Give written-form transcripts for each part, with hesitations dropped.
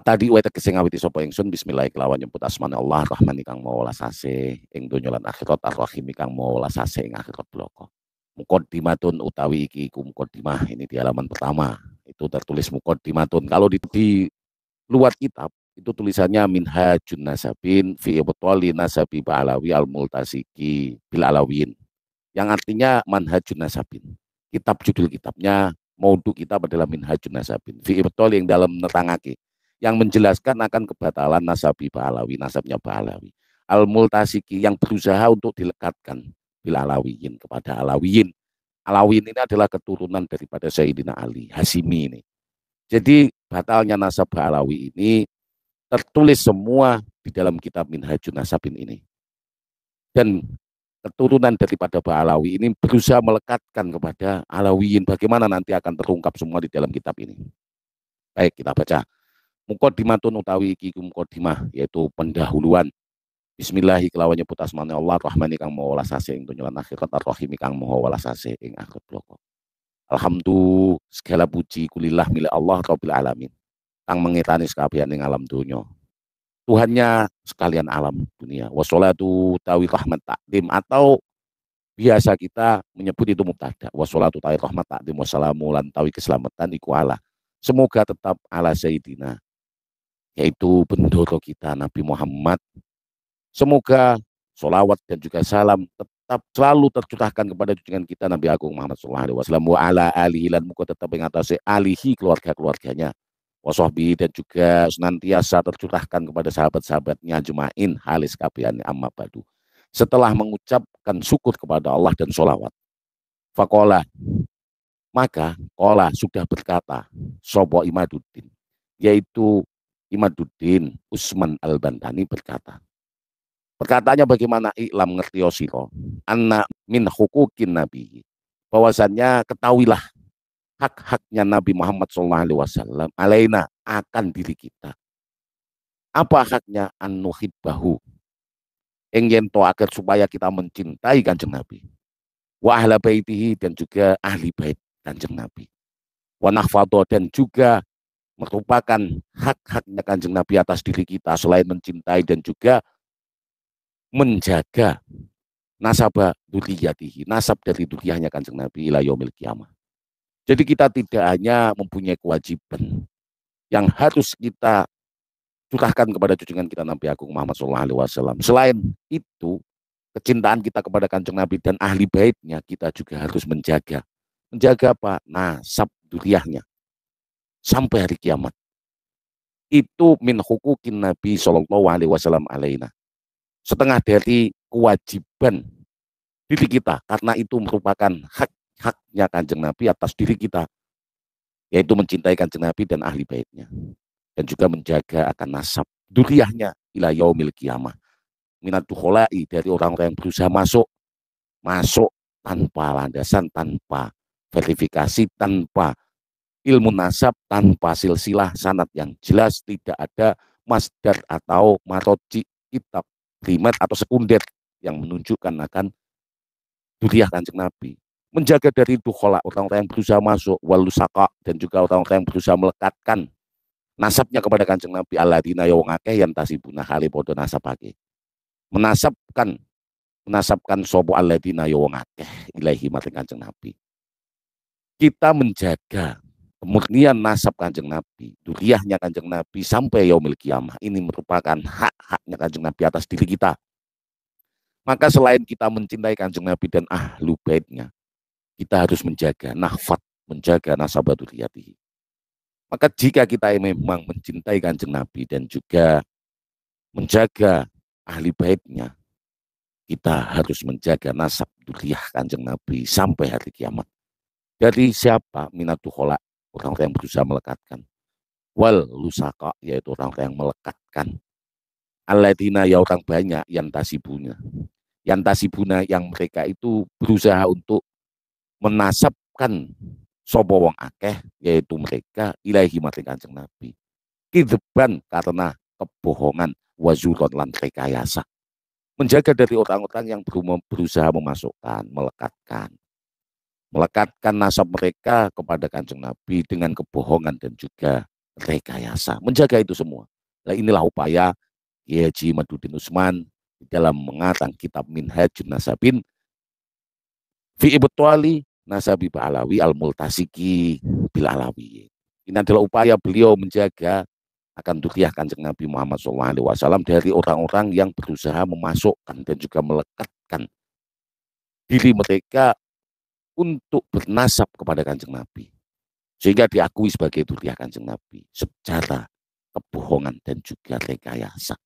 Tadi wae tegese ngawiti sapa ingsun bismillah kelawan nyebut asmane Allah Rahman kang maha welas asih ing donya lan akhirat Ar-Rahim kang maha welas asih ing akhirat bloko. Mukaddimatun utawi iki iku mukaddimah ini di halaman pertama. Itu tertulis mukaddimatun. Kalau di luar kitab itu tulisannya Minhajun Nasabin fi ibtali nasabi ba'alawi al-multasiki bil alawin. Yang artinya Manhajun Nasabin. Kitab judul kitabnya maudhu kitab adalah Minhajun Nasabin. Fi ibtali yang dalam nerangake yang menjelaskan akan kebatalan nasabi Ba'alawi, nasabnya Ba'alawi. Al-multasiki yang berusaha untuk dilekatkan bil alawiyin kepada alawiyin. Alawiyin ini adalah keturunan daripada Sayyidina Ali, Hasimi ini. Jadi batalnya nasab Ba'alawi ini tertulis semua di dalam kitab Minhajun Nasabin ini. Dan keturunan daripada Ba'alawi ini berusaha melekatkan kepada Alawiyin. Bagaimana nanti akan terungkap semua di dalam kitab ini. Baik, kita baca. Mukodimatun utawi iki mukodimah, yaitu pendahuluan. Bismillahi kelawan nyebut asmane Allah Rahmani kang maha welas asih ing donya lan akhirat Ar-Rahim kang maha welas asih ing akhirat bloko. Alhamdulillah segala puji kulillah milik Allah Rabbil alamin. Kang mengitani sekabian ing alam dunia. Tuhannya sekalian alam dunia. Wassalatu tawi rahmat takdim atau biasa kita menyebut itu mubtada. Wassalatu tawi rahmat takdim wassalamu lan tawi keselamatan iku ala. Semoga tetap ala Sayyidina, yaitu bendoro kita Nabi Muhammad. Semoga solawat dan juga salam tetap selalu tercurahkan kepada junjungan kita Nabi Agung Muhammad SAW wa ala alihi lan muka tetap mengatasi alihi keluarga-keluarganya wasahbihi dan juga senantiasa tercurahkan kepada sahabat-sahabatnya jumain halis kabian amma badu. Setelah mengucapkan syukur kepada Allah dan solawat, fakola maka kola sudah berkata Sobo Imaduddin, yaitu Imaduddin Usman Al-Bantani berkata. Perkataannya bagaimana? Iklam ngerti sira anna min hukukin nabi, bahwasannya ketahuilah hak-haknya Nabi Muhammad SAW alaina akan diri kita. Apa haknya? An nuhibbahu, ing yen to agar supaya kita mencintai Kanjeng Nabi, wa ahla baitihi dan juga ahli bait Kanjeng Nabi, wa nahfadho dan juga merupakan hak-haknya Kanjeng Nabi atas diri kita selain mencintai dan juga menjaga nasabah dzurriyyatihi, nasab dari dzurriyyahnya Kanjeng Nabi ila yaumil kiamah. Jadi kita tidak hanya mempunyai kewajiban yang harus kita curahkan kepada junjungan kita Nabi Agung Muhammad SAW. Selain itu, kecintaan kita kepada Kanjeng Nabi dan ahli baitnya kita juga harus menjaga. Menjaga apa? Nasab dzurriyyahnya sampai hari kiamat. Itu min hukukin Nabi SAW alaina. Setengah dari kewajiban diri kita, karena itu merupakan hak-haknya Kanjeng Nabi atas diri kita, yaitu mencintai Kanjeng Nabi dan ahli baitnya, dan juga menjaga akan nasab dzurriyyahnya ila yaumil qiyamah. Minat dukhola'i, dari orang-orang yang berusaha masuk tanpa landasan, tanpa verifikasi, tanpa ilmu nasab, tanpa silsilah sanad yang jelas, tidak ada masdar atau maroji kitab primer atau sekunder yang menunjukkan akan dzurriyyah Kanjeng Nabi. Menjaga dari dukhola, orang-orang yang berusaha masuk, walusaka dan juga orang-orang yang berusaha melekatkan nasabnya kepada Kanjeng Nabi, alladzina ya wong akeh yang tasibuna hale padha nasabake. Menasabkan sapa alladzina ya wong akeh ilahi maring Kanjeng Nabi. Kita menjaga kemurnian nasab Kanjeng Nabi, dzurriyyahnya Kanjeng Nabi sampai yaumil qiyamah. Ini merupakan hak-haknya Kanjeng Nabi atas diri kita. Maka selain kita mencintai Kanjeng Nabi dan ahlu baitnya, kita harus menjaga nahfat, menjaga nasab dzurriyyatihi. Maka jika kita memang mencintai Kanjeng Nabi dan juga menjaga ahli baitnya, kita harus menjaga nasab dzurriyyah Kanjeng Nabi sampai hari kiamat. Dari siapa? Minatu khola, orang-orang yang berusaha melekatkan. Wal lusaka, yaitu orang-orang yang melekatkan. Alladzina, ya orang banyak, yang tasibuna. Yang tasibuna, yang mereka itu berusaha untuk menasabkan sobo wong akeh, yaitu mereka ilahi maring Kanjeng Nabi. Kidban, karena kebohongan, wazuron lan rekayasa. Menjaga dari orang-orang yang berusaha memasukkan, melekatkan nasab mereka kepada Kanjeng Nabi dengan kebohongan dan juga rekayasa. Menjaga itu semua. Nah, inilah upaya Kiai Haji Madudin Usman dalam mengarang kitab Minhajun Nasabin fi ibtali nasabi Ba'alawi al-multasiki bil alawi. Ini adalah upaya beliau menjaga akan duriah Kanjeng Nabi Muhammad SAW dari orang-orang yang berusaha memasukkan dan juga melekatkan diri mereka untuk bernasab kepada Kanjeng Nabi. Sehingga diakui sebagai duriah Kanjeng Nabi secara kebohongan dan juga rekayasa.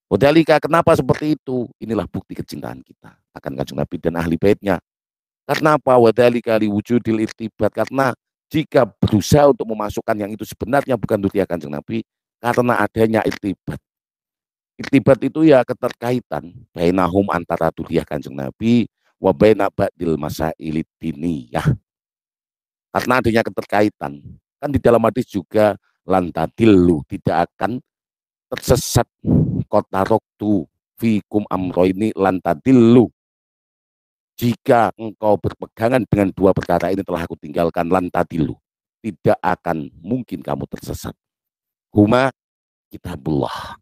Wadhalika, kenapa seperti itu? Inilah bukti kecintaan kita akan Kanjeng Nabi dan ahli baitnya. Karena apa? Wadhalika liwujudil irtibat. Karena jika berusaha untuk memasukkan yang itu sebenarnya bukan duriah Kanjeng Nabi, karena adanya irtibat. Irtibat itu ya keterkaitan bainahum antara duriah Kanjeng Nabi wa baina ba'dil masailid diniyah. Karena adanya keterkaitan. Kan di dalam hadis juga lantadillu, tidak akan tersesat, kotaroktu fikum amroini lantadillu. Jika engkau berpegangan dengan dua perkara ini telah aku tinggalkan, lantadillu, tidak akan mungkin kamu tersesat. Huma kitabullah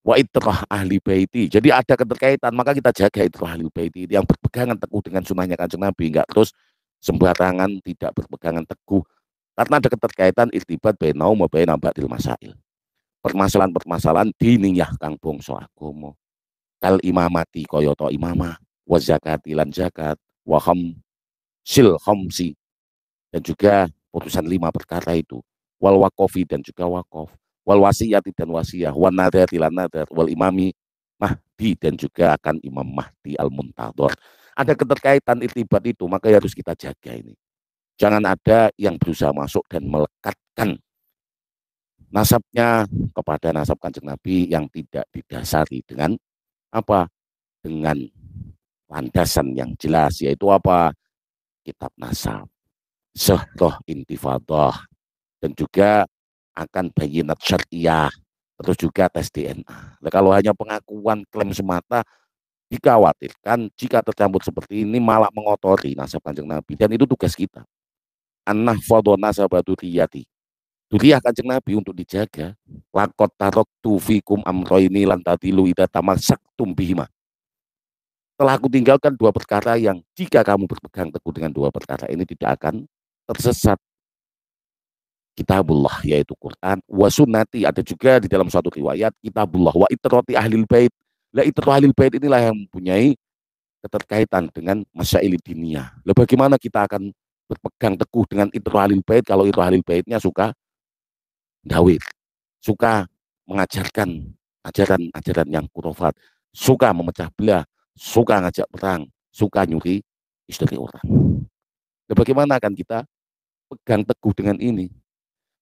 wa itrah ahli baiti. Jadi ada keterkaitan, maka kita jaga itrah ahli baiti yang berpegangan teguh dengan sunnahnya Kanjeng Nabi, enggak terus sembarangan tidak berpegangan teguh. Karena ada keterkaitan irtibat bainaum wa baina ba'dil masail. Permasalahan-permasalahan diniyah kang bangsa agama. Kal imamati kayata imamah, wa zakati lan zakat, wa khamsil khamsi, dan juga putusan 5 perkara itu, wal wakofi dan juga wakof, wal wasiyati dan wasiyah, wal nadari lan nadar, wal imami Mahdi dan juga akan Imam Mahdi al-Muntadhar. Ada keterkaitan irtibat itu, maka harus kita jaga ini. Jangan ada yang berusaha masuk dan melekatkan nasabnya kepada nasab Kanjeng Nabi yang tidak didasari dengan apa? Dengan landasan yang jelas, yaitu apa? Kitab nasab, syahroh intifadah, dan juga akan bayinat syariah, terus juga tes DNA. Nah, kalau hanya pengakuan klaim semata, dikhawatirkan jika tercampur seperti ini malah mengotori nasab Kanjeng Nabi, dan itu tugas kita. An-nahfadhu nasabatu riyati, duriah Kanjeng Nabi untuk dijaga. Lakot taroktu fikum amroini lantadilu ida tamasaktum bihima. Telah aku tinggalkan 2 perkara yang jika kamu berpegang teguh dengan 2 perkara ini tidak akan tersesat. Kitabullah, yaitu Quran, wa sunnati, ada juga di dalam suatu riwayat kitabullah wa itrati ahlil bait. Lah itrati ahlil bait inilah yang mempunyai keterkaitan dengan masail diniyah. Lah bagaimana kita akan berpegang teguh dengan itrati ahlil bait kalau itrati ahlil baitnya suka dawir, suka mengajarkan ajaran-ajaran yang kurofat, suka memecah belah, suka ngajak perang, suka nyuri istri orang. Dan bagaimana akan kita pegang teguh dengan ini?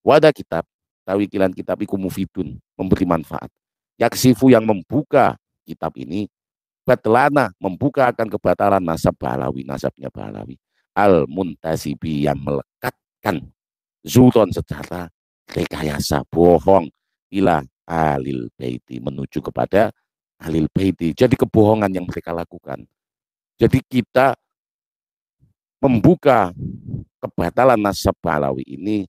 Wadah kitab, tawikilan kitab iku mufidun, memberi manfaat. Yaksifu, yang membuka kitab ini, batlana, membuka akan kebatalan nasab Ba'alawi, nasabnya Ba'alawi. Al-muntasibi, yang melekatkan zuron secara rekayasa, bohong, ila alil baiti, menuju kepada alil baiti. Jadi kebohongan yang mereka lakukan. Jadi kita membuka kebatalan nasab Ba'alawi ini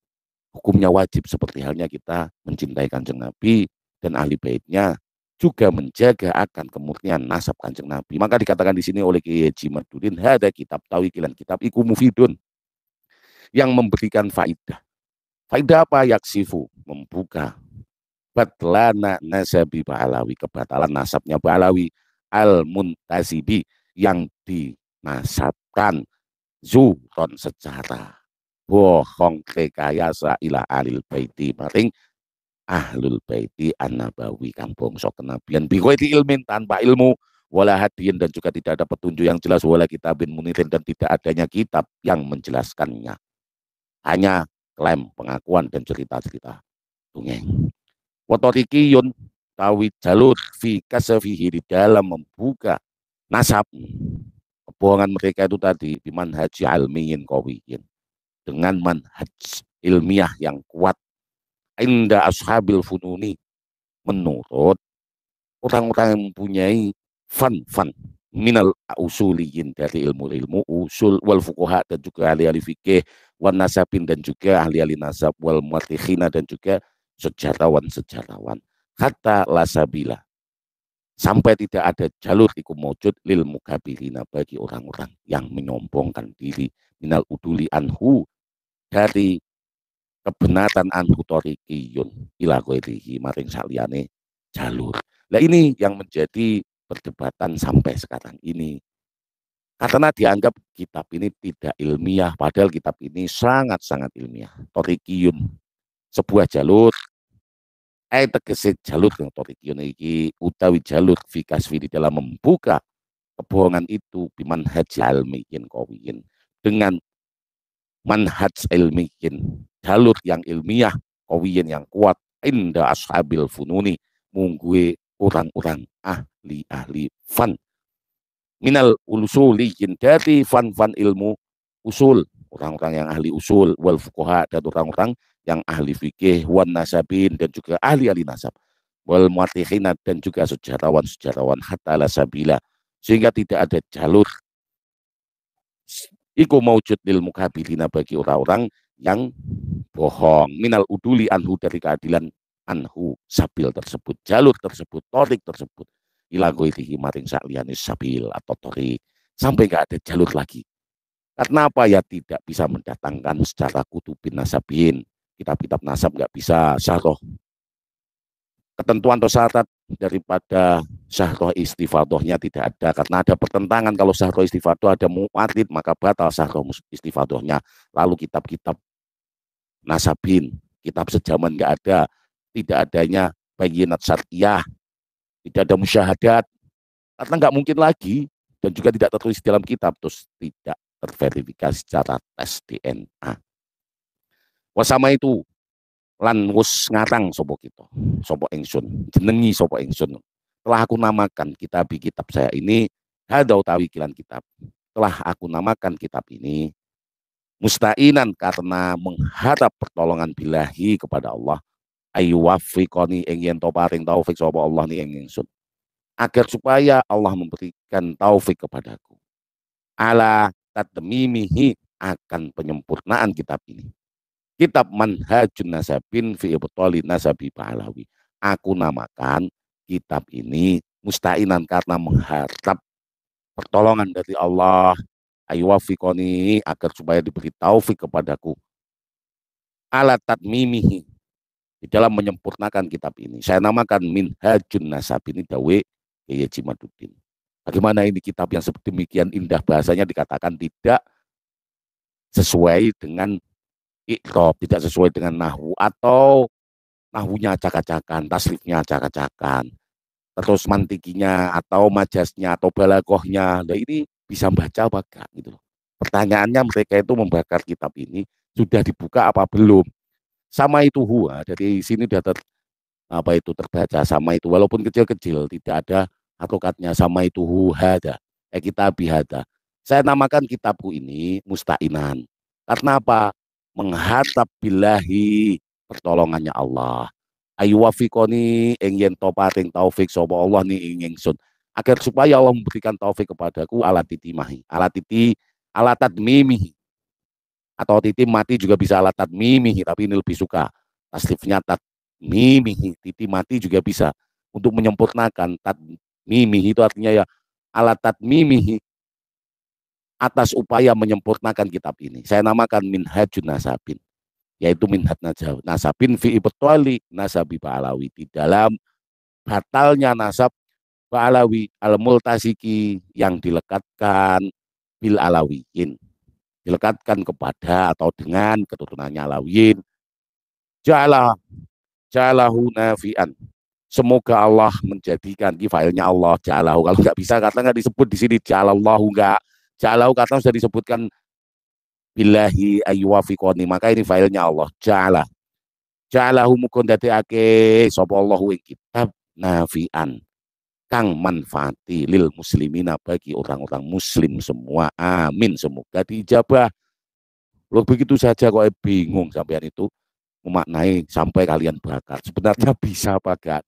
hukumnya wajib, seperti halnya kita mencintai Kanjeng Nabi dan ahli baitnya, juga menjaga akan kemurnian nasab Kanjeng Nabi. Maka dikatakan di sini oleh Kiai Haji Madudin, ada kitab tawikilan kitab iku mufidun, yang memberikan faidah. Faidah apa? Yaksifu, membuka batlana nasabi Ba'alawi, kebatalan nasabnya Ba'alawi, al-muntasibi, yang dinasabkan zuron secara bohong rekayasa ila alil baiti, maring ahlul baiti an-nabawi kang bangsa kenabian, bighairi ilmin, tanpa ilmu, wala hadiyin, dan juga tidak ada petunjuk yang jelas, wala kitabin munirin, dan tidak adanya kitab yang menjelaskannya, hanya klaim, pengakuan, dan cerita-cerita dongeng. Watorikiyun, tawi jalur fi kasafihi, di dalam membuka nasab kebohongan mereka itu tadi, biman haji almiyin qawiyin, dengan manhaj ilmiah yang kuat, inda ashabil fununi, menurut orang-orang yang mempunyai fan minal usuliyin, dari ilmu-ilmu usul, wal fuqaha, dan juga ahli-ahli fikih, wan nasabin, dan juga ahli-ahli nasab, wal muarrikhina, dan juga sejarawan hatta lasabila, sampai tidak ada jalur iku mawjud lil mukabirina, bagi orang-orang yang menyombongkan diri, minal uduli anhu, dari kebenaran anhu torikiyun ila ghairihi, maring saliyane jalur. Nah ini yang menjadi perdebatan sampai sekarang ini, karena dianggap kitab ini tidak ilmiah, padahal kitab ini sangat-sangat ilmiah. Torikiyun, sebuah jalur, tegese jalur yang torikiyun iki utawi jalur fikasfi, di dalam membuka kebohongan itu, biman hajal ilmiyin kawiyin, dengan manhaj ilmiyin, jalur yang ilmiah, kawiyin yang kuat, inda ashabil fununi, mungguwe orang-orang ahli fan, minal usuliyin, dari fan ilmu usul, orang-orang yang ahli usul, wal fuqaha, dan orang-orang yang ahli fikih, wan nasabin, dan juga ahli nasab, wal muarikhin, dan juga sejarawan hatta la sabila, sehingga tidak ada jalur iku maujud lil mukabilina, bagi orang-orang yang bohong, minal uduli anhu, dari keadilan anhu, sabil tersebut, jalur tersebut, torik tersebut, ila ghairihi, maring sakliyane sabil atau torik, sampai nggak ada jalur lagi. Karena apa? Ya tidak bisa mendatangkan secara kutubin nasabin, kitab-kitab nasab nggak bisa syarah ketentuan atau syarat daripada syahroh istifadohnya, tidak ada, karena ada pertentangan. Kalau syahroh istifadoh ada mu'atid, maka batal syahroh istifadohnya. Lalu kitab-kitab nasabin, kitab sejaman nggak ada, tidak adanya bayinat syariah, tidak ada musyahadat, karena nggak mungkin lagi, dan juga tidak tertulis dalam kitab, terus tidak terverifikasi secara tes DNA. Wasama itu lan wus ngarang sopo kita, sopo ingsun, jenengi sopo ingsun, telah aku namakan kitab saya ini, hada utawi kilan kitab, telah aku namakan kitab ini musta'inan, karena mengharap pertolongan billahi kepada Allah, ayu wafiqoni, ing yen to paring taufik sopo Allah ni ing ingsun, agar supaya Allah memberikan taufik kepadaku, ala tatmimihi, akan penyempurnaan kitab ini, kitab manhajun nasabin fi ibtali nasabi pahlawi. Aku namakan kitab ini musta'inan, karena mengharap pertolongan dari Allah, ayuwafiqoni, agar supaya diberi taufik kepadaku, ala tatmimihi, di dalam menyempurnakan kitab ini. Saya namakan minhajun nasabin, ini dawe Kiai Jimaduddin. Bagaimana ini kitab yang sedemikian indah, bahasanya dikatakan tidak sesuai dengan ikrob, tidak sesuai dengan nahwu, atau nahwunya acak-acakan, tasrifnya acak-acakan, terus mantikinya atau majasnya atau balagohnya. Nah ini bisa baca apa enggak gitu loh. Pertanyaannya, mereka itu membakar kitab ini sudah dibuka apa belum? Sama itu huwa, dari sini sudah terbaca sama itu, walaupun kecil-kecil, tidak ada harokatnya, sama itu hada, kitab hada. Saya namakan kitabku ini musta'inan. Karena apa? Menghatap billahi, pertolongannya Allah, ayu wafiqoni, ing yen to paring taufik sapa Allah ni ing ingsun, agar supaya Allah memberikan taufik kepadaku, ala titimahi, ala tadmimihi, atau titi mati juga bisa, ala tadmimihi, tapi ini lebih suka tasrifnya tadmimihi, titi mati juga bisa, untuk menyempurnakan. Tadmimihi itu artinya ya ala tadmimihi, atas upaya menyempurnakan kitab ini. Saya namakan minhajun nasabin, yaitu minhaj nasabin fi ibtali nasabi Ba'alawi, di dalam batalnya nasab Ba'alawi, al-multasiki, yang dilekatkan bil alawiyin, dilekatkan kepada atau dengan keturunannya alawiyin, jalahu nafian, semoga Allah menjadikan, di filenya Allah jalahu, kalau nggak bisa kata nggak disebut di sini jalallahu, nggak, jalahu karena sudah disebutkan billahi ayyuwafiqoni, maka ini filenya Allah jalahu mukon dadekake sapa Allahu ing kitab nafian, kang manfaati lil muslimina, bagi orang-orang muslim semua. Amin, semoga diijabah. Loh begitu saja kok bingung sampean itu memaknai sampai kalian bakar, sebenarnya bisa apa gak?